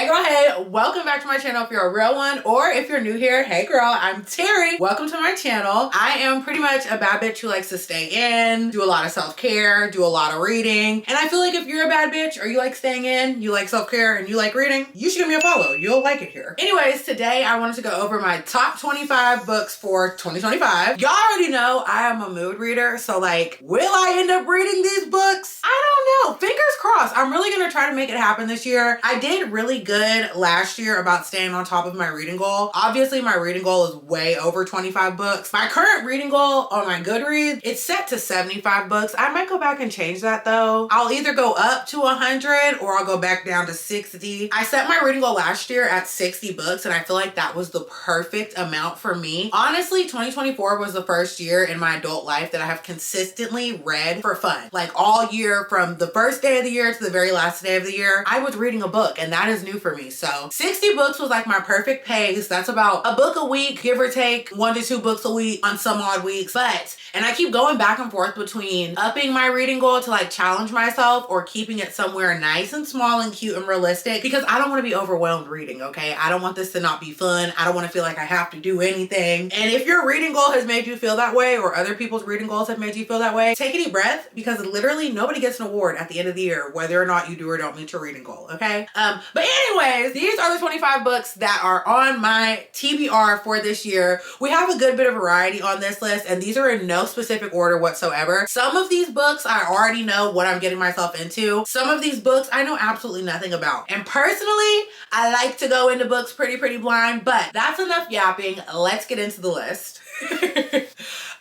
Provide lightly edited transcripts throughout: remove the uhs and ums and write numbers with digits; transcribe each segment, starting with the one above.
girl, hey, welcome back to my channel if you're a real one, or if you're new here, hey girl, I'm Terry. Welcome to my channel. I am pretty much a bad bitch who likes to stay in, do a lot of self-care, do a lot of reading. And I feel like if you're a bad bitch or you like staying in, you like self-care and you like reading, you should give me a follow. You'll like it here. Anyways, today I wanted to go over my top 25 books for 2025. Y'all already know I am a mood reader, so like, will I end up reading these books? I don't know. Fingers crossed. I'm really gonna try to make it happen this year. I did really good last year about staying on top of my reading goal. Obviously, my reading goal is way over 25 books. My current reading goal on my Goodreads, it's set to 75 books. I might go back and change that though. I'll either go up to 100 or I'll go back down to 60. I set my reading goal last year at 60 books and I feel like that was the perfect amount for me. Honestly, 2024 was the first year in my adult life that I have consistently read for fun. Like all year, from the first day of the year to the very last day of the year, I was reading a book, and that is new for me. So 60 books was like my perfect pace. That's about a book a week, give or take 1 to 2 books a week on some odd weeks. And I keep going back and forth between upping my reading goal to like challenge myself or keeping it somewhere nice and small and cute and realistic, because I don't want to be overwhelmed reading, okay? I don't want this to not be fun. I don't want to feel like I have to do anything. And if your reading goal has made you feel that way, or other people's reading goals have made you feel that way, take a deep breath, because literally nobody gets an award at the end of the year, whether or not you do or don't meet your reading goal, okay? But anyways, these are the 25 books that are on my TBR for this year. We have a good bit of variety on this list, and these are in no specific order whatsoever. Some of these books I already know what I'm getting myself into. Some of these books I know absolutely nothing about. And personally, I like to go into books pretty blind, but that's enough yapping. Let's get into the list.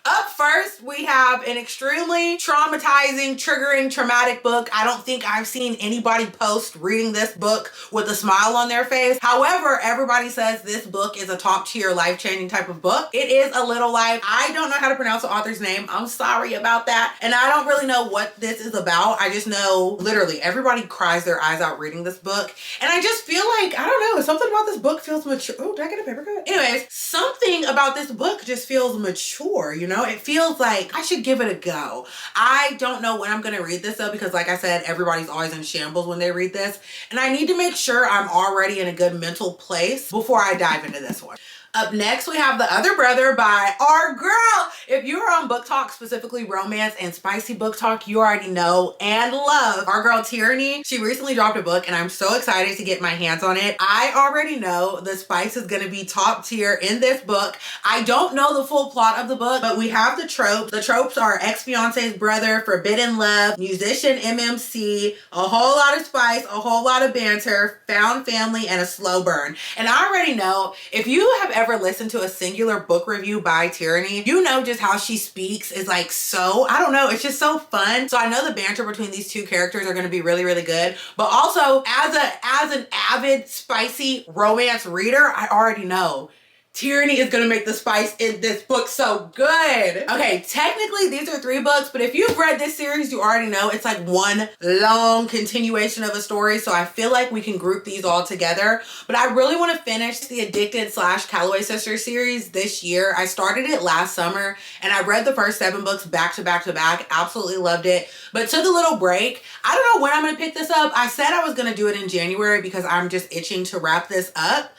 Up first, we have an extremely traumatizing, triggering, traumatic book. I don't think I've seen anybody post reading this book with a smile on their face. However, everybody says this book is a top tier, life-changing type of book. It is A Little Life. I don't know how to pronounce the author's name. I'm sorry about that. And I don't really know what this is about. I just know literally everybody cries their eyes out reading this book. And I just feel like, I don't know, something about this book feels mature. Oh, did I get a paper cut? Anyways, something about this book just feels mature, you know? It feels like I should give it a go. I don't know when I'm gonna read this though, because like I said, everybody's always in shambles when they read this. And I need to make sure I'm already in a good mental place before I dive into this one. Up next, we have The Other Brother by our girl. If you're on book talk, specifically romance and spicy book talk, you already know and love our girl Tierney. She recently dropped a book and I'm so excited to get my hands on it. I already know the spice is gonna be top tier in this book. I don't know the full plot of the book, but we have the tropes. The tropes are ex-fiance's brother, forbidden love, musician MMC, a whole lot of spice, a whole lot of banter, found family, and a slow burn. And I already know, if you have ever listened to a singular book review by Tierney, you know just how she speaks is like so, I don't know, it's just so fun. So I know the banter between these two characters are going to be really good. But also, as an avid spicy romance reader, I already know Tierney is gonna make the spice in this book so good. Okay, technically these are 3 books, but if you've read this series, you already know it's like one long continuation of a story. So I feel like we can group these all together. But I really want to finish the Addicted / Calloway Sisters series this year. I started it last summer and I read the first 7 books back to back. Absolutely loved it, but took a little break. I don't know when I'm gonna pick this up. I said I was gonna do it in January because I'm just itching to wrap this up.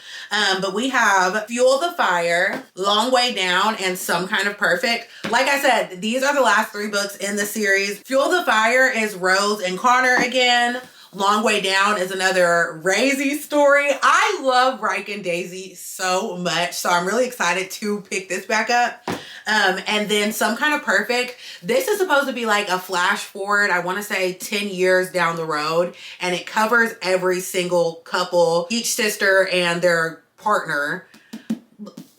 But we have Fuel the Fire, Long Way Down, and Some Kind of Perfect. Like I said, these are the last 3 books in the series. Fuel the Fire is Rose and Connor again. Long Way Down is another Razy story. I love Ryke and Daisy so much, so I'm really excited to pick this back up. And then Some Kind of Perfect. This is supposed to be like a flash forward, I want to say 10 years down the road, and it covers every single couple, each sister and their partner.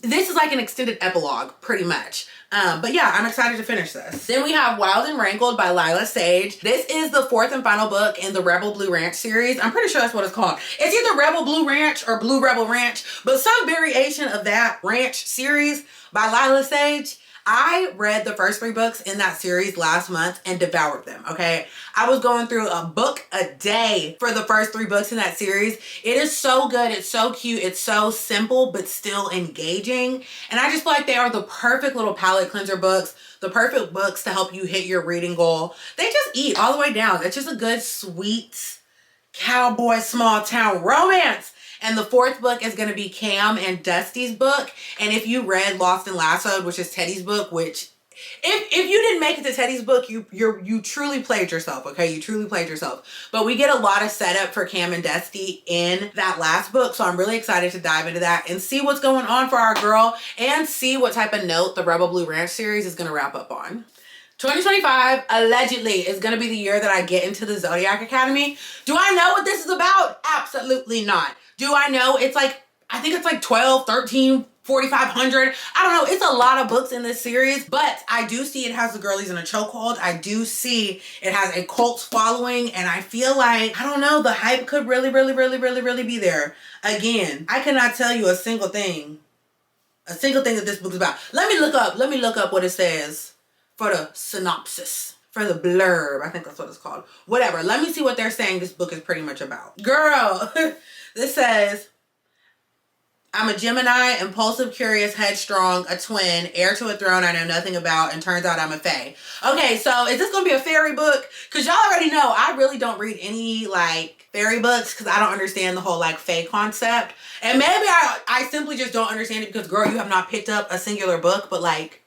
This is like an extended epilogue, pretty much. But yeah, I'm excited to finish this. Then we have Wild and Wrangled by Lila Sage. This is the 4th and final book in the Rebel Blue Ranch series. I'm pretty sure that's what it's called. It's either Rebel Blue Ranch or Blue Rebel Ranch, but some variation of that ranch series by Lila Sage. I read the first 3 books in that series last month and devoured them, okay? I was going through a book a day for the first 3 books in that series. It is so good. It's so cute. It's so simple, but still engaging. And I just feel like they are the perfect little palate cleanser books, the perfect books to help you hit your reading goal. They just eat all the way down. It's just a good, sweet, cowboy, small town romance. And the fourth book is going to be Cam and Dusty's book. And if you read Lost and Lassoed, which is Teddy's book, which if you didn't make it to Teddy's book, you truly played yourself, okay? You truly played yourself. But we get a lot of setup for Cam and Dusty in that last book, so I'm really excited to dive into that and see what's going on for our girl and see what type of note the Rebel Blue Ranch series is going to wrap up on. 2025 allegedly is going to be the year that I get into the Zodiac Academy. Do I know what this is about? Absolutely not. Do I know it's like, I think it's like 12, 13, 4,500. I don't know. It's a lot of books in this series, but I do see it has the girlies in a chokehold. I do see it has a cult following, and I feel like, I don't know, the hype could really be there. Again, I cannot tell you a single thing that this book is about. Let me look up what it says for the synopsis, for the blurb. I think that's what it's called. Whatever. Let me see what they're saying this book is pretty much about. Girl, this says, I'm a Gemini, impulsive, curious, headstrong, a twin, heir to a throne I know nothing about, and turns out I'm a fae. Okay, so is this going to be a fairy book? Because y'all already know I really don't read any, like, fairy books because I don't understand the whole, like, fae concept. And maybe I simply just don't understand it because, girl, you have not picked up a singular book, but, like,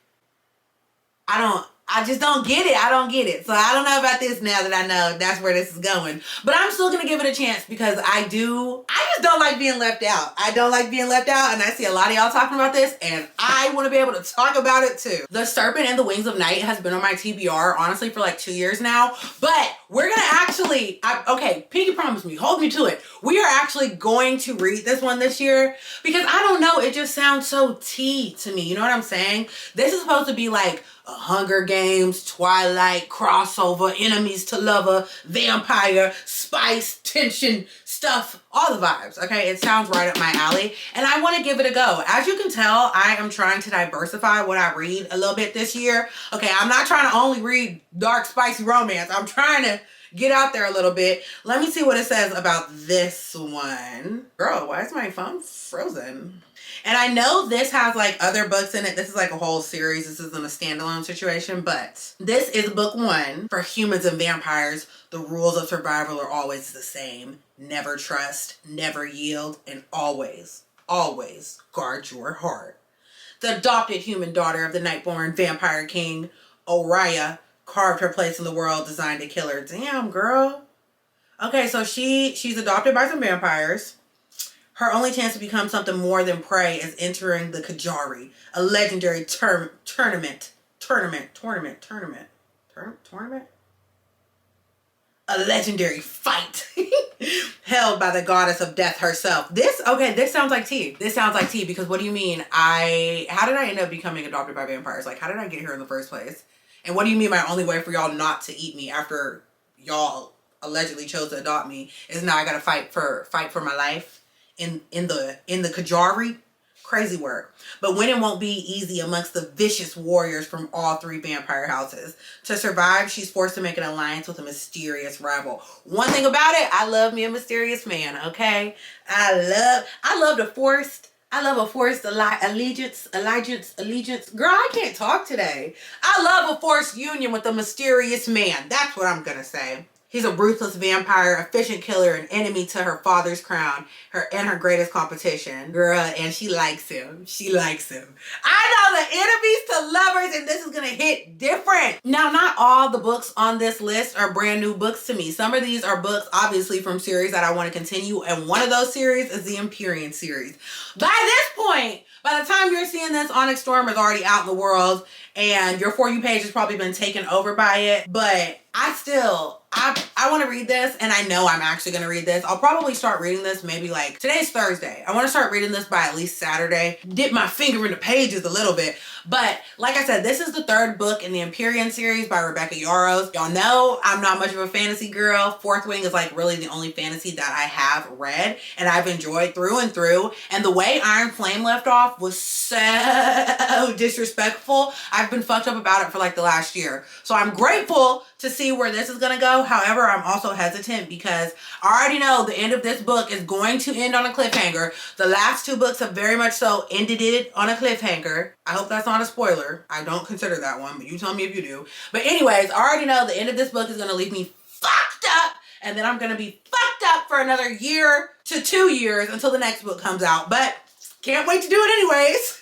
I just don't get it. I don't get it. So I don't know about this now that I know that's where this is going. But I'm still going to give it a chance because I just don't like being left out. I don't like being left out, and I see a lot of y'all talking about this, and I want to be able to talk about it too. The Serpent and the Wings of Night has been on my TBR, honestly, for like 2 years now. But we're going to actually, okay, Pinky promised me, hold me to it. We are actually going to read this one this year because I don't know, it just sounds so tea to me. You know what I'm saying? This is supposed to be like a Hunger Games, Twilight, crossover, enemies to lover, vampire, spice, tension, stuff, all the vibes, okay? It sounds right up my alley, and I want to give it a go. As you can tell, I am trying to diversify what I read a little bit this year. Okay, I'm not trying to only read dark, spicy romance. I'm trying to get out there a little bit. Let me see what it says about this one. Girl, why is my phone frozen? And I know this has like other books in it. This is like a whole series. This isn't a standalone situation, but this is book one. For humans and vampires, the rules of survival are always the same. Never trust, never yield, and always, always guard your heart. The adopted human daughter of the Nightborn vampire king, HEYYYY, carved her place in the world designed to kill her. Damn, girl. Okay, so she's adopted by some vampires. Her only chance to become something more than prey is entering the Kajari, a legendary tournament. A legendary fight held by the goddess of death herself. This sounds like tea. This sounds like tea because what do you mean? How did I end up becoming adopted by vampires? Like, how did I get here in the first place? And what do you mean my only way for y'all not to eat me after y'all allegedly chose to adopt me is now I gotta fight for my life? In the Kajari? Crazy work. But when it won't be easy amongst the vicious warriors from all three vampire houses. To survive, she's forced to make an alliance with a mysterious rival. One thing about it, I love me a mysterious man, okay? I love a forced allegiance. Girl, I can't talk today. I love a forced union with a mysterious man. That's what I'm gonna say. He's a ruthless vampire, efficient killer, an enemy to her father's crown, her greatest competition. Girl, and she likes him. She likes him. I know the enemies to lovers, and this is gonna hit different. Now, not all the books on this list are brand new books to me. Some of these are books, obviously, from series that I want to continue, and one of those series is the Empyrean series. By this point, by the time you're seeing this, Onyx Storm is already out in the world, and your For You page has probably been taken over by it, but I want to read this, and I know I'm actually going to read this. I'll probably start reading this maybe like, today's Thursday. I want to start reading this by at least Saturday. Dip my finger in the pages a little bit. But like I said, this is the third book in the Empyrean series by Rebecca Yarros. Y'all know I'm not much of a fantasy girl. Fourth Wing is like really the only fantasy that I have read and I've enjoyed through and through. And the way Iron Flame left off was so disrespectful. I've been fucked up about it for like the last year. So I'm grateful to see where this is going to go. However, I'm also hesitant because I already know the end of this book is going to end on a cliffhanger. The last two books have very much so ended it on a cliffhanger. I hope that's not a spoiler. I don't consider that one, but you tell me if you do. But anyways, I already know the end of this book is going to leave me fucked up and then I'm gonna be fucked up for another year to 2 years until the next book comes out. But can't wait to do it anyways.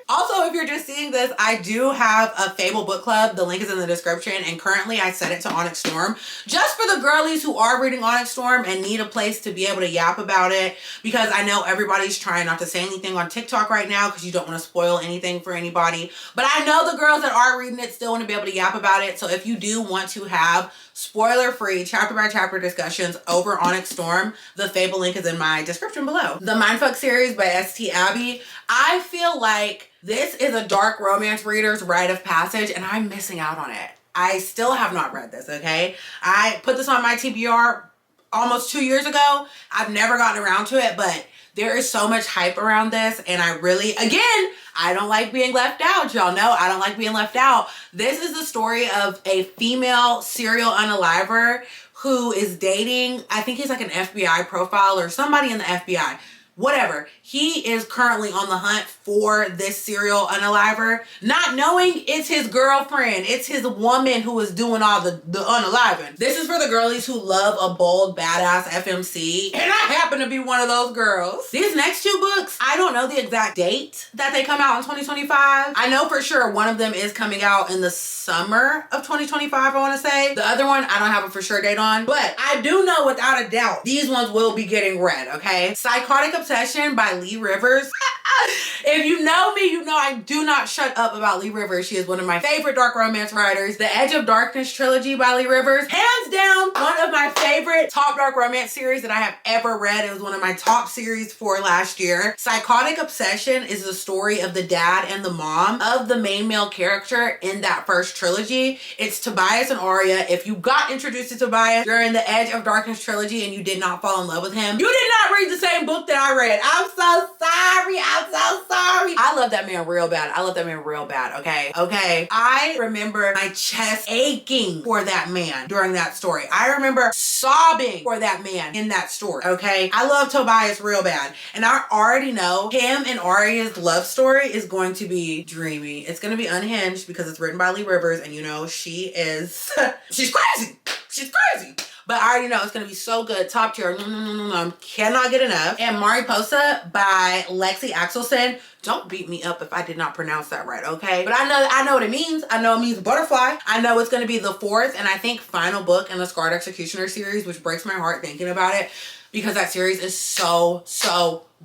Also, if you're just seeing this, I do have a Fable book club. The link is in the description, and currently I set it to Onyx Storm just for the girlies who are reading Onyx Storm and need a place to be able to yap about it, because I know everybody's trying not to say anything on TikTok right now because you don't want to spoil anything for anybody. But I know the girls that are reading it still want to be able to yap about it. So if you do want to have spoiler-free chapter by chapter discussions over Onyx Storm, the Fable link is in my description below. The Mindfuck series by ST Abby. I feel like this is a dark romance reader's rite of passage, and I'm missing out on it. I still have not read this, okay? I put this on my TBR almost 2 years ago. I've never gotten around to it, but there is so much hype around this, and I really, again, I don't like being left out. Y'all know I don't like being left out. This is the story of a female serial unaliver who is dating, I think he's like an FBI profile or somebody in the FBI. Whatever. He is currently on the hunt for this serial unaliver, not knowing it's his girlfriend. It's his woman who is doing all the unaliving. This is for the girlies who love a bold, badass FMC, and I happen to be one of those girls. These next 2 books, I don't know the exact date that they come out in 2025. I know for sure one of them is coming out in the summer of 2025, I want to say. The other one, I don't have a for sure date on, but I do know without a doubt these ones will be getting read, okay? Psychotic Obsession by Lee Rivers. If you know me, you know I do not shut up about Lee Rivers. She is one of my favorite dark romance writers. The Edge of Darkness trilogy by Lee Rivers, hands down one of my favorite top dark romance series that I have ever read. It was one of my top series for last year. Psychotic Obsession is the story of the dad and the mom of the main male character in that first trilogy. It's Tobias and Arya. If you got introduced to Tobias during the Edge of Darkness trilogy and you did not fall in love with him, you did not read the same book that I read. I'm so sorry. I'm so sorry. I love that man real bad. I love that man real bad, okay? Okay. I remember my chest aching for that man during that story. I remember sobbing for that man in that story, okay? I love Tobias real bad. And I already know him and Arya's love story is going to be dreamy. It's going to be unhinged because it's written by Lee Rivers, and you know, she is, she's crazy. She's crazy. But I already know it's going to be so good. Top tier. Cannot get enough. And Mariposa by Lexi Axelson. Don't beat me up if I did not pronounce that right, okay? But I know what it means. I know it means butterfly. I know it's going to be the 4th and I think final book in the Scarred Executioner series, which breaks my heart thinking about it because that series is so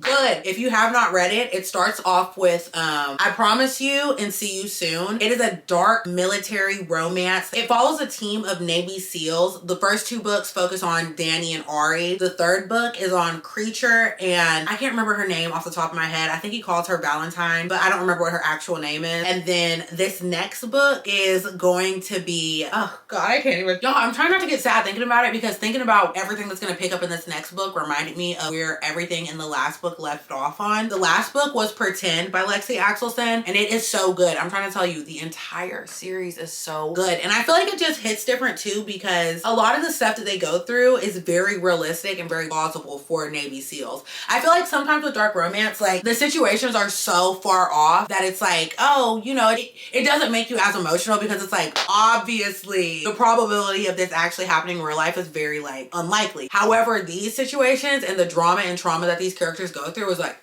good. If you have not read it, it starts off with I Promise You and See You Soon. It is a dark military romance. It follows a team of Navy SEALs. The first 2 books focus on Danny and Ari. The 3rd book is on Creature, and I can't remember her name off the top of my head. I think he calls her Valentine, but I don't remember what her actual name is. And then this next book is going to be, oh God, I can't even. Y'all, I'm trying not to get sad thinking about it because thinking about everything that's going to pick up in this next book reminded me of where everything in the last book left off on. The last book was Pretend by Lexi Axelson, and it is so good. I'm trying to tell you, the entire series is so good. And I feel like it just hits different too because a lot of the stuff that they go through is very realistic and very plausible for Navy SEALs. I feel like sometimes with dark romance, like the situations are so far off that it's like, oh, you know, it doesn't make you as emotional because it's like, obviously the probability of this actually happening in real life is very like unlikely. However, these situations and the drama and trauma that these characters go through is like,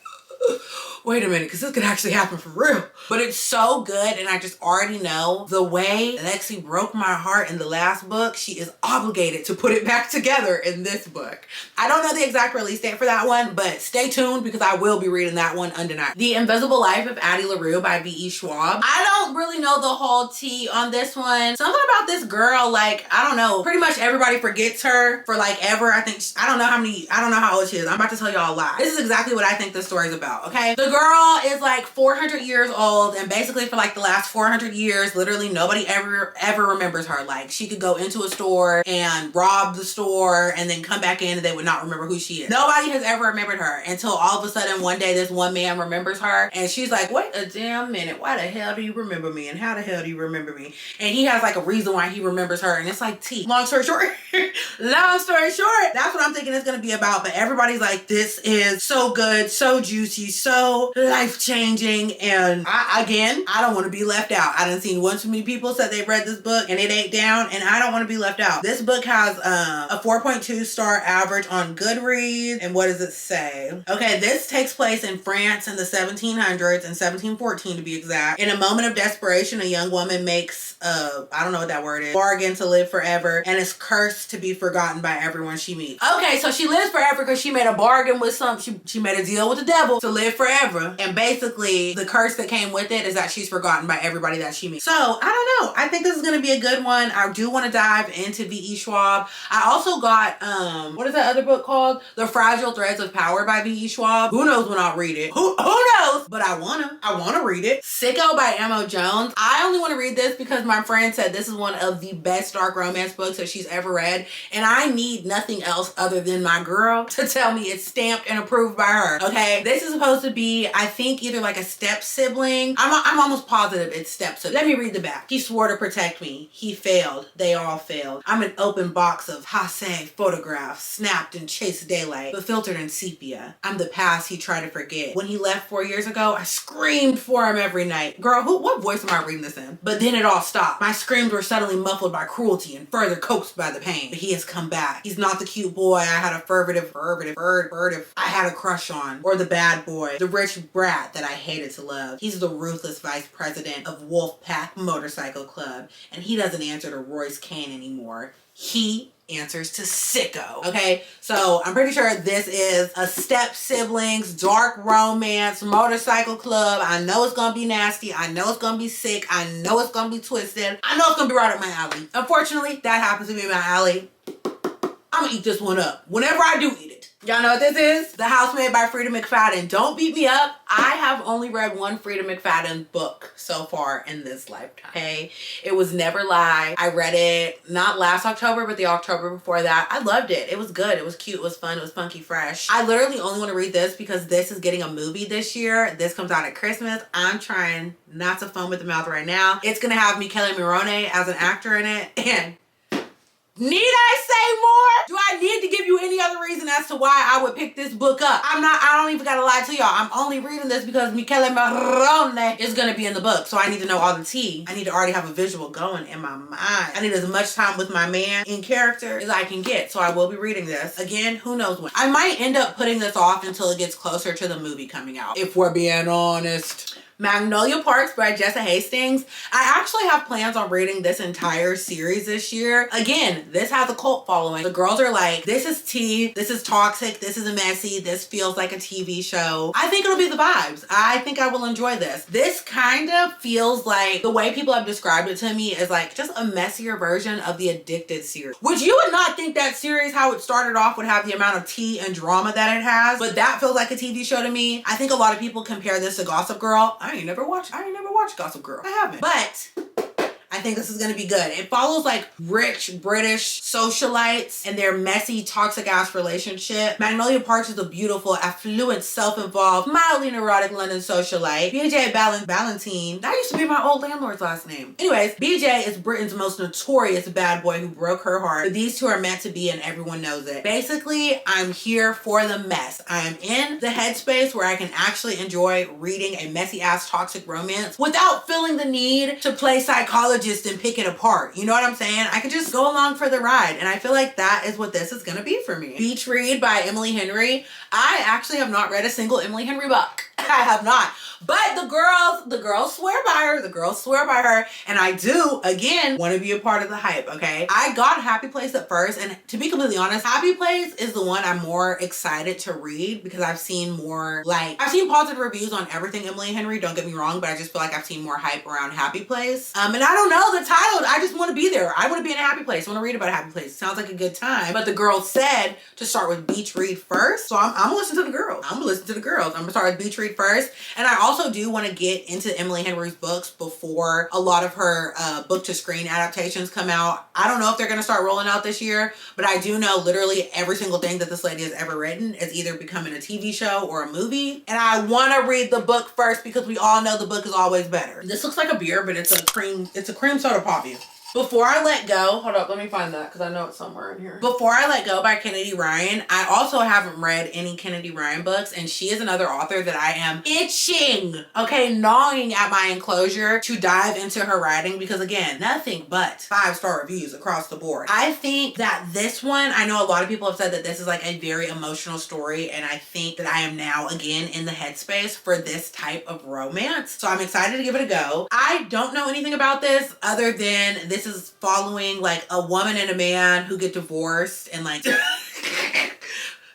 wait a minute, because this could actually happen for real. But it's so good, and I just already know the way Lexi broke my heart in the last book, she is obligated to put it back together in this book. I don't know the exact release date for that one, but stay tuned because I will be reading that one undenied. The Invisible Life of Addie LaRue by V.E. Schwab. I don't really know the whole tea on this one. Something about this girl, like, I don't know, pretty much everybody forgets her for like ever. I think, I don't know how old she is. I'm about to tell y'all a lie. This is exactly what I think this story is about, okay? The girl is like 400 years old, and basically for like the last 400 years, literally nobody ever remembers her. Like, she could go into a store and rob the store and then come back in and they would not remember who she is. Nobody has ever remembered her until all of a sudden one day this one man remembers her, and she's like, wait a damn minute, why the hell do you remember me, and how the hell do you remember me? And he has like a reason why he remembers her, and it's like tea. Long story short, that's what I'm thinking it's gonna be about. But everybody's like, this is so good, so juicy, be so life-changing. And I don't want to be left out. I done seen one too many people said they read this book and it ain't down, and I don't want to be left out. This book has a 4.2 star average on Goodreads. And what does it say? Okay, this takes place in France in the 1700s, in 1714 to be exact. In a moment of desperation, a young woman makes I don't know what that word is, bargain to live forever, and is cursed to be forgotten by everyone she meets. Okay, so she lives forever because she made a bargain with she made a deal with the devil to live forever. And basically the curse that came with it is that she's forgotten by everybody that she meets. So I don't know. I think this is going to be a good one. I do want to dive into V.E. Schwab. I also got, what is that other book called? The Fragile Threads of Power by V.E. Schwab. Who knows when I'll read it? Who knows? But I want to read it. Sicko by M.O. Jones. I only want to read this because my friend said this is one of the best dark romance books that she's ever read. And I need nothing else other than my girl to tell me it's stamped and approved by her. Okay. This is supposed to be, I think, either like a step sibling. I'm almost positive it's step sibling. Let me read the back. He swore to protect me. He failed. They all failed. I'm an open box of passe photographs, snapped in chaste daylight, but filtered in sepia. I'm the past he tried to forget. When he left 4 years ago, I screamed for him every night. Girl, what voice am I reading this in? But then it all stopped. My screams were suddenly muffled by cruelty and further coaxed by the pain. But he has come back. He's not the cute boy I had a I had a crush on, or the bad boy, the rich brat that I hated to love. He's the ruthless vice president of Wolfpack Motorcycle Club, and he doesn't answer to Royce Kane anymore. He answers to Sicko. Okay, so I'm pretty sure this is a step siblings, dark romance, motorcycle club. I know it's gonna be nasty. I know it's gonna be sick. I know it's gonna be twisted. I know it's gonna be right up my alley. Unfortunately, that happens to be my alley. I'm gonna eat this one up whenever I do eat it. Y'all know what this is? The Housemaid by Frida McFadden. Don't beat me up. I have only read one Frida McFadden book so far in this lifetime. Okay? It was Never Lie. I read it not last October, but the October before that. I loved it. It was good. It was cute. It was fun. It was funky fresh. I literally only want to read this because this is getting a movie this year. This comes out at Christmas. I'm trying not to foam at the mouth right now. It's gonna have Michele Morrone as an actor in it, and need I say more? Do I need to give you any other reason as to why I would pick this book up? I don't even gotta lie to y'all. I'm only reading this because Michele Morrone is gonna be in the book. So I need to know all the tea. I need to already have a visual going in my mind. I need as much time with my man in character as I can get. So I will be reading this. Again, who knows when. I might end up putting this off until it gets closer to the movie coming out, if we're being honest. Magnolia Parks by Jessa Hastings. I actually have plans on reading this entire series this year. Again, this has a cult following. The girls are like, this is tea, this is toxic, this is messy, this feels like a TV show. I think it'll be the vibes. I think I will enjoy this. This kind of feels like, the way people have described it to me is like just a messier version of the Addicted series. Which you would not think that series, how it started off, would have the amount of tea and drama that it has, but that feels like a TV show to me. I think a lot of people compare this to Gossip Girl. I ain't never watched Gossip Girl. I haven't. But I think this is going to be good. It follows like rich British socialites and their messy, toxic ass relationship. Magnolia Parks is a beautiful, affluent, self-involved, mildly neurotic London socialite. BJ Ballantine, that used to be my old landlord's last name. Anyways, BJ is Britain's most notorious bad boy who broke her heart. But these two are meant to be and everyone knows it. Basically, I'm here for the mess. I am in the headspace where I can actually enjoy reading a messy ass toxic romance without feeling the need to play psychologist and pick it apart. You know what I'm saying? I can just go along for the ride, and I feel like that is what this is gonna be for me. Beach Read by Emily Henry. I actually have not read a single Emily Henry book. I have not. But the girls swear by her. The girls swear by her. And I do, again, want to be a part of the hype, okay? I got Happy Place at first, and to be completely honest, Happy Place is the one I'm more excited to read because I've seen more, like, I've seen positive reviews on everything Emily Henry, don't get me wrong, but I just feel like I've seen more hype around Happy Place. And I don't know the title. I just want to be there. I want to be in a happy place. I want to read about a happy place. It sounds like a good time. But the girls said to start with Beach Read first. So I'm gonna listen to the girls. I'm gonna start with Beach Read first. And I also do want to get into Emily Henry's books before a lot of her book to screen adaptations come out. I don't know if they're going to start rolling out this year, but I do know literally every single thing that this lady has ever written is either becoming a TV show or a movie. And I want to read the book first because we all know the book is always better. This looks like a beer, but it's a cream soda poppy. Before I Let Go, hold up, let me find that because I know it's somewhere in here. Before I Let Go by Kennedy Ryan. I also haven't read any Kennedy Ryan books, and she is another author that I am itching, okay, gnawing at my enclosure to dive into her writing because, again, nothing but 5-star reviews across the board. I think that this one, I know a lot of people have said that this is like a very emotional story, and I think that I am now again in the headspace for this type of romance. So I'm excited to give it a go. I don't know anything about this other than this is following like a woman and a man who get divorced and like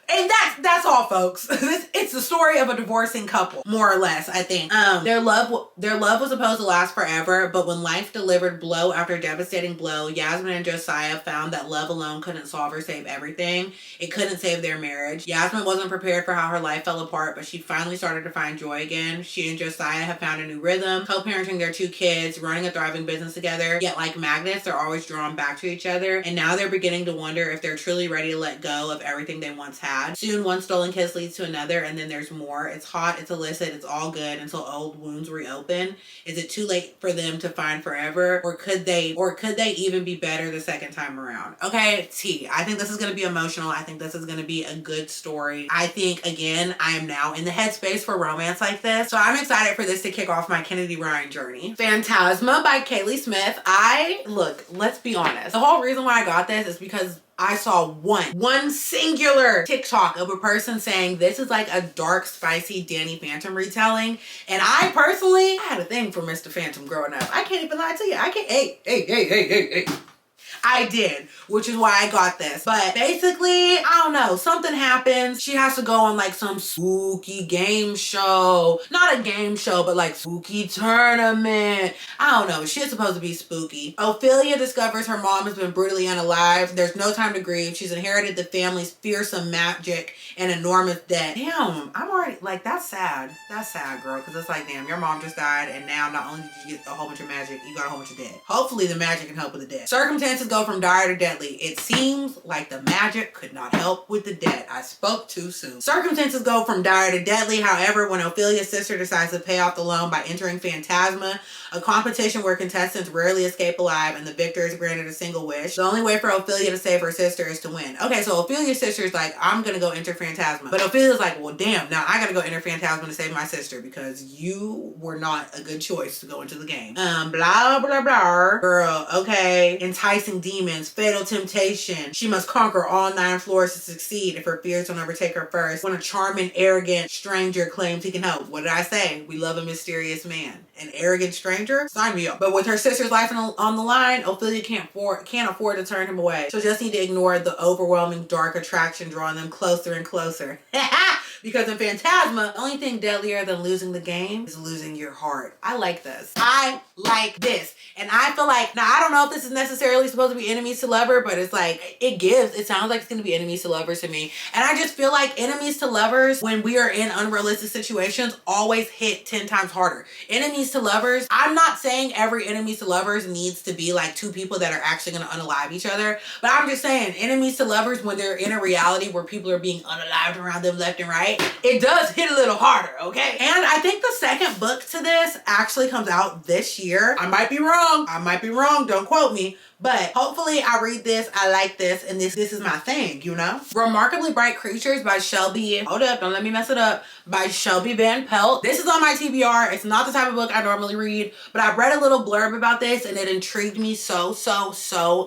and that's all, folks. It's the story of a divorcing couple, more or less, I think. Their love was supposed to last forever, but when life delivered blow after devastating blow, Yasmin and Josiah found that love alone couldn't solve or save everything. It couldn't save their marriage. Yasmin wasn't prepared for how her life fell apart, but she finally started to find joy again. She and Josiah have found a new rhythm, co-parenting their 2 kids, running a thriving business together, yet like magnets, they're always drawn back to each other, and now they're beginning to wonder if they're truly ready to let go of everything they once had. Soon one stolen kiss leads to another, and then there's more. It's hot, it's illicit, it's all good until old wounds reopen. Is it too late for them to find forever, or could they even be better the second time around? Okay, T. I think this is going to be emotional. I think this is going to be a good story. I think, again, I am now in the headspace for romance like this, so I'm excited for this to kick off my Kennedy Ryan journey. Phantasma by Kaylee Smith. Look, let's be honest. The whole reason why I got this is because I saw one singular TikTok of a person saying this is like a dark, spicy Danny Phantom retelling. And I personally had a thing for Mr. Phantom growing up. I can't even lie to you. Hey. I did, which is why I got this. But basically, I don't know, something happens. She has to go on like some spooky game show. Not a game show, but like spooky tournament. I don't know, she's supposed to be spooky. Ophelia discovers her mom has been brutally unalived. There's no time to grieve. She's inherited the family's fearsome magic and enormous debt. Damn, I'm already, like, that's sad. That's sad, girl, because it's like, damn, your mom just died, and now not only did you get a whole bunch of magic, you got a whole bunch of debt. Hopefully the magic can help with the debt. Circumstances go from dire to deadly. It seems like the magic could not help with the debt. I spoke too soon. Circumstances go from dire to deadly. However, when Ophelia's sister decides to pay off the loan by entering Phantasma, a competition where contestants rarely escape alive and the victor is granted a single wish, the only way for Ophelia to save her sister is to win. Okay, so Ophelia's sister is like, I'm gonna go enter Phantasma. But Ophelia's like, well, damn, now I gotta go enter Phantasma to save my sister because you were not a good choice to go into the game. Blah, blah, blah. Girl, okay. Enticing demons, fatal temptation. She must conquer all 9 floors to succeed if her fears don't overtake her first. When a charming, arrogant stranger claims he can help. What did I say? We love a mysterious man. An arrogant stranger? Sign me up. But with her sister's life on the line, Ophelia can't afford to turn him away. She'll just need to ignore the overwhelming dark attraction drawing them closer and closer. Because in Phantasma, the only thing deadlier than losing the game is losing your heart. I like this. I like this. And I feel like, now I don't know if this is necessarily supposed to be enemies to lover, but it's like, it sounds like it's going to be enemies to lovers to me. And I just feel like enemies to lovers, when we are in unrealistic situations, always hit 10 times harder. Enemies to lovers, I'm not saying every enemies to lovers needs to be like 2 people that are actually going to unalive each other, but I'm just saying enemies to lovers, when they're in a reality where people are being unalived around them left and right, it does hit a little harder, okay? And I think the second book to this actually comes out this year. I might be wrong, don't quote me. But hopefully I read this, I like this, and this is my thing, you know? Remarkably Bright Creatures by Shelby, hold up, don't let me mess it up, by Shelby Van Pelt. This is on my TBR. It's not the type of book I normally read, but I read a little blurb about this and it intrigued me so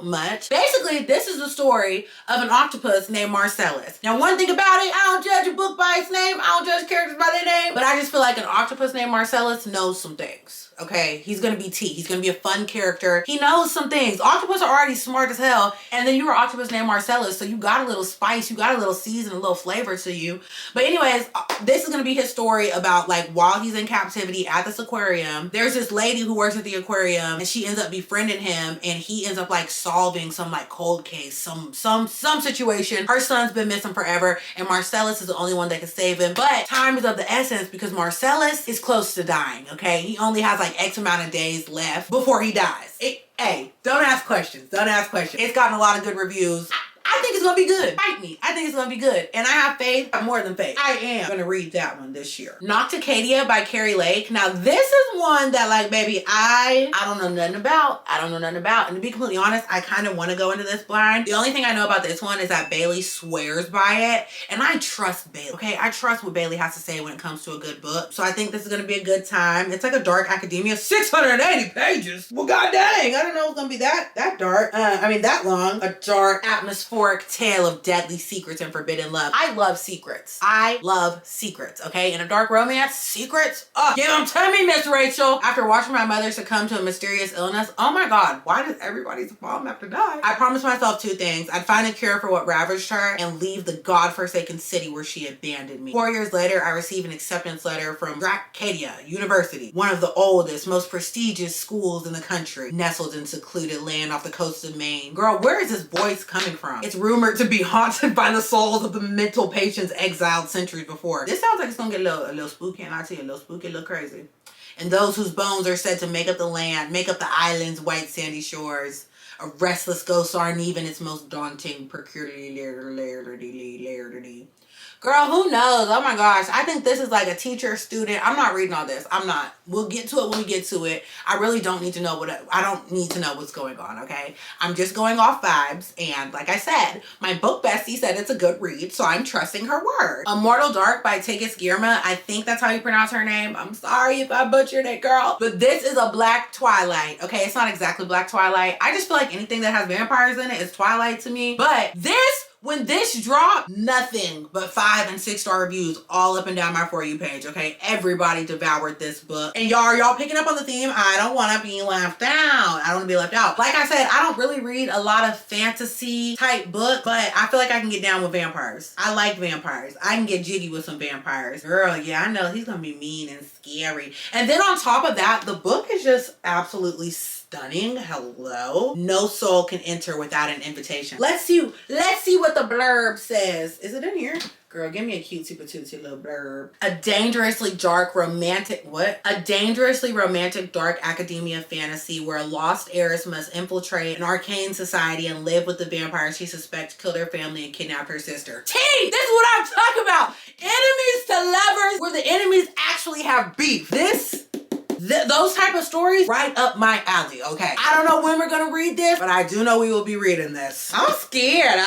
much. Basically, this is the story of an octopus named Marcellus. Now, one thing about it, I don't judge a book by its name, I don't judge characters by their name, but I just feel like an octopus named Marcellus knows some things. Okay, he's gonna be T. He's gonna be a fun character. He knows some things. Octopus are already smart as hell, and then you were octopus named Marcellus, so you got a little spice, you got a little season, a little flavor to you. But anyways, this is gonna be his story about like while he's in captivity at this aquarium, there's this lady who works at the aquarium, and she ends up befriending him, and he ends up like solving some like cold case, some situation. Her son's been missing forever, and Marcellus is the only one that can save him. But time is of the essence because Marcellus is close to dying. Okay, he only has like X amount of days left before he dies. Hey, don't ask questions. Don't ask questions. It's gotten a lot of good reviews. I think it's gonna be good. Fight me. I think it's gonna be good. And I have faith, more than faith. I am gonna read that one this year. Nocticadia by Carrie Lake. Now this is one that like, baby, I don't know nothing about. I don't know nothing about. And to be completely honest, I kind of want to go into this blind. The only thing I know about this one is that Bailey swears by it. And I trust Bailey, okay? I trust what Bailey has to say when it comes to a good book. So I think this is gonna be a good time. It's like a dark academia, 680 pages. Well, god dang, I don't know it's gonna be that dark. That long. A dark, atmospheric tale of deadly secrets and forbidden love. I love secrets. I love secrets, okay? In a dark romance, secrets, give them to me, Miss Rachel. After watching my mother succumb to a mysterious illness, oh my god, why does everybody's mom have to die? I promised myself two things. I'd find a cure for what ravaged her and leave the godforsaken city where she abandoned me. 4 years later, I received an acceptance letter from Dracadia University, one of the oldest, most prestigious schools in the country, nestled in secluded land off the coast of Maine. Girl, where is this voice coming from? It's rumored to be haunted by the souls of the mental patients exiled centuries before. This sounds like it's gonna get a little spooky, and I tell you, a little spooky, a little crazy. And those whose bones are said to make up the land, make up the island's white sandy shores. A restless ghost aren't even its most daunting peculiarity. Girl, who knows? Oh my gosh. I think this is like a teacher, student. I'm not reading all this. I'm not. We'll get to it when we get to it. I really don't need to know I don't need to know what's going on, okay? I'm just going off vibes. And like I said, my book bestie said it's a good read, so I'm trusting her word. Immortal Dark by Tigis Girma. I think that's how you pronounce her name. I'm sorry if I butchered it, girl. But this is a Black Twilight, okay? It's not exactly Black Twilight. I just feel like anything that has vampires in it is Twilight to me. But when this dropped, nothing but 5 and 6 star reviews all up and down my For You page, okay? Everybody devoured this book. And y'all picking up on the theme? I don't want to be left out. I don't want to be left out. Like I said, I don't really read a lot of fantasy type books, but I feel like I can get down with vampires. I like vampires. I can get jiggy with some vampires. Girl, yeah, I know he's going to be mean and scary. And then on top of that, the book is just absolutely stunning. Hello. No soul can enter without an invitation. Let's see what the blurb says. Is it in here? Girl, give me a cutesy patootsy little blurb. A dangerously romantic dark academia fantasy where a lost heiress must infiltrate an arcane society and live with the vampires she suspects killed her family and kidnapped her sister. This is what I'm talking about. Enemies to lovers where the enemies actually have beef. Those type of stories right up my alley, okay? I don't know when we're gonna read this, but I do know we will be reading this. I'm scared.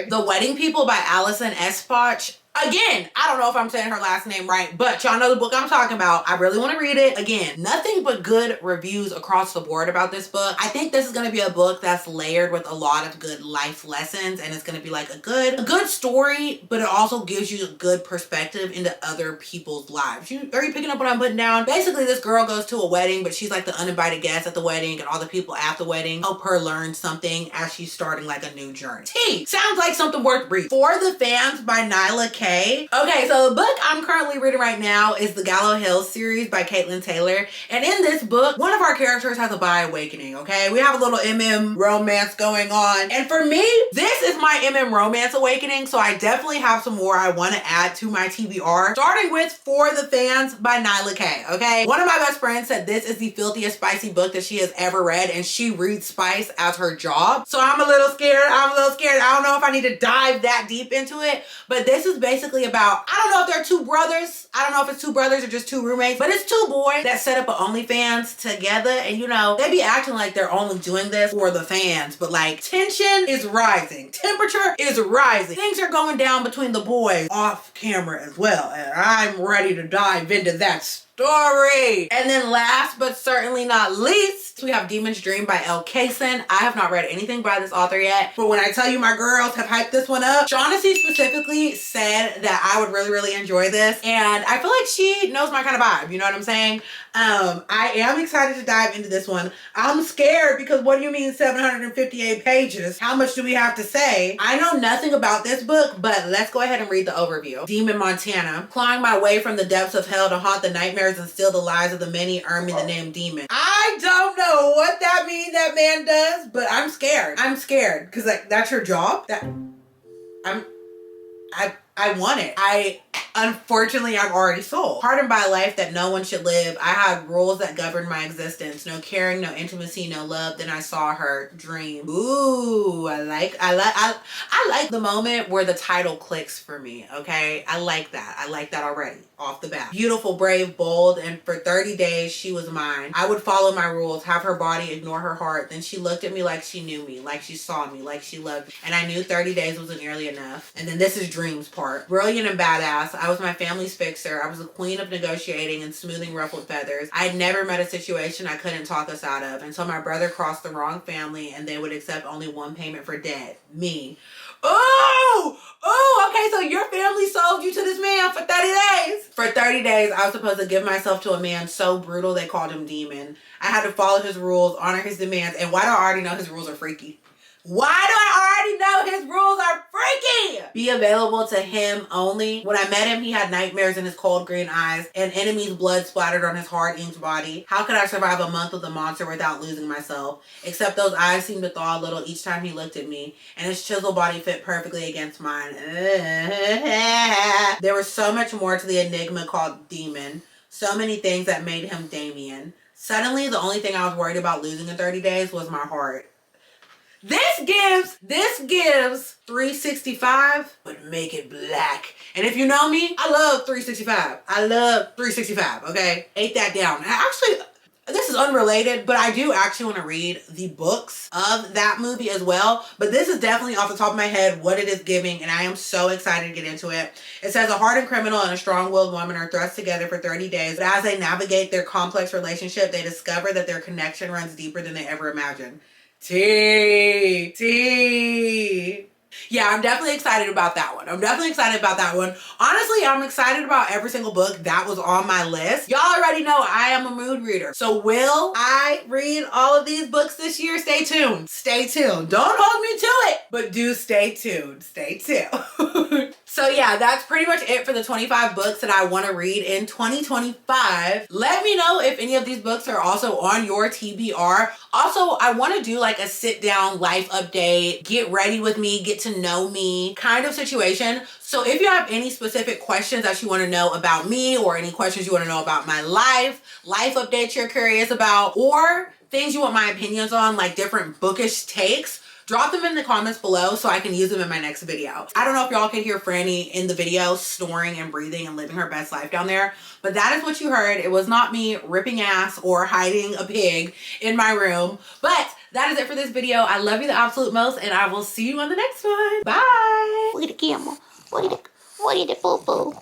The Wedding People by Allison Espach. Again, I don't know if I'm saying her last name right, but y'all know the book I'm talking about. I really want to read it. Again, nothing but good reviews across the board about this book. I think this is going to be a book that's layered with a lot of good life lessons, and it's going to be like a good story, but it also gives you a good perspective into other people's lives. Are you picking up what I'm putting down? Basically, this girl goes to a wedding, but she's like the uninvited guest at the wedding, and all the people at the wedding help her learn something as she's starting like a new journey. Sounds like something worth reading. For the Fans by Nyla K. Okay, so the book I'm currently reading right now is the Gallow Hills series by Caitlin Taylor. And in this book, one of our characters has a bi awakening, okay? We have a little MM romance going on. And for me, this is my MM romance awakening. So I definitely have some more I want to add to my TBR. Starting with For the Fans by Nyla K, okay? One of my best friends said this is the filthiest spicy book that she has ever read, and she reads spice as her job. So I'm a little scared. I don't know if I need to dive that deep into it, but this is basically about, I don't know if they're two brothers. I don't know if it's two brothers or just two roommates, but it's two boys that set up an OnlyFans together. And you know, they be acting like they're only doing this for the fans, but like tension is rising. Temperature is rising. Things are going down between the boys off camera as well. And I'm ready to dive into that story. And then last but certainly not least, we have Demon's Dream by Elle Kaysen. I have not read anything by this author yet, but when I tell you my girls have hyped this one up, Shaughnessy specifically said that I would really enjoy this, and I feel like she knows my kind of vibe, you know what I'm saying? I am excited to dive into this one. I'm scared because what do you mean 758 pages? How much do we have to say? I know nothing about this book, but let's go ahead and read the overview. Demon Montana. Clawing my way from the depths of hell to haunt the nightmares and steal the lives of the many earn me the name Demon. I don't know what that means that man does, but I'm scared. I'm scared because like that's your job. I want it. Unfortunately, I'm already sold. Hardened by a life that no one should live, I had rules that governed my existence. No caring, no intimacy, no love. Then I saw her dream. Ooh, I like the moment where the title clicks for me, okay? I like that. I like that already off the bat. Beautiful, brave, bold, and for 30 days, she was mine. I would follow my rules, have her body, ignore her heart. Then she looked at me like she knew me, like she saw me, like she loved me. And I knew 30 days wasn't nearly enough. And then this is dreams part. Brilliant and badass. I was my family's fixer. I was the queen of negotiating and smoothing ruffled feathers. I had never met a situation I couldn't talk us out of until my brother crossed the wrong family and they would accept only one payment for debt. Me. Oh, okay, so your family sold you to this man for 30 days. For 30 days, I was supposed to give myself to a man so brutal they called him demon. I had to follow his rules, honor his demands, and why do I already know his rules are freaky? Why do I already know his rules are freaky? Be available to him only. When I met him, he had nightmares in his cold green eyes and enemy's blood splattered on his hard inked body. How could I survive a month with a monster without losing myself? Except those eyes seemed to thaw a little each time he looked at me, and his chiseled body fit perfectly against mine. There was so much more to the enigma called demon. So many things that made him Damien. Suddenly, the only thing I was worried about losing in 30 days was my heart. This gives 365, but make it black. And if you know me, I love 365. I love 365, okay? Ate that down. Actually, this is unrelated, but I do actually want to read the books of that movie as well. But this is definitely off the top of my head what it is giving, and I am so excited to get into it. It says a hardened criminal and a strong-willed woman are thrust together for 30 days, but as they navigate their complex relationship, they discover that their connection runs deeper than they ever imagined. T. Yeah, I'm definitely excited about that one. Honestly, I'm excited about every single book that was on my list. Y'all already know I am a mood reader. So will I read all of these books this year? Stay tuned. Stay tuned. Don't hold me to it, but do stay tuned. Stay tuned. So yeah, that's pretty much it for the 25 books that I want to read in 2025. Let me know if any of these books are also on your TBR. Also, I want to do like a sit down life update, get ready with me, get to know me kind of situation. So if you have any specific questions that you want to know about me or any questions you want to know about my life updates you're curious about, or things you want my opinions on, like different bookish takes, drop them in the comments below so I can use them in my next video. I don't know if y'all can hear Franny in the video snoring and breathing and living her best life down there, but that is what you heard. It was not me ripping ass or hiding a pig in my room. But that is it for this video. I love you the absolute most, and I will see you on the next one. Bye. Look at the camera. Look at the poo-poo.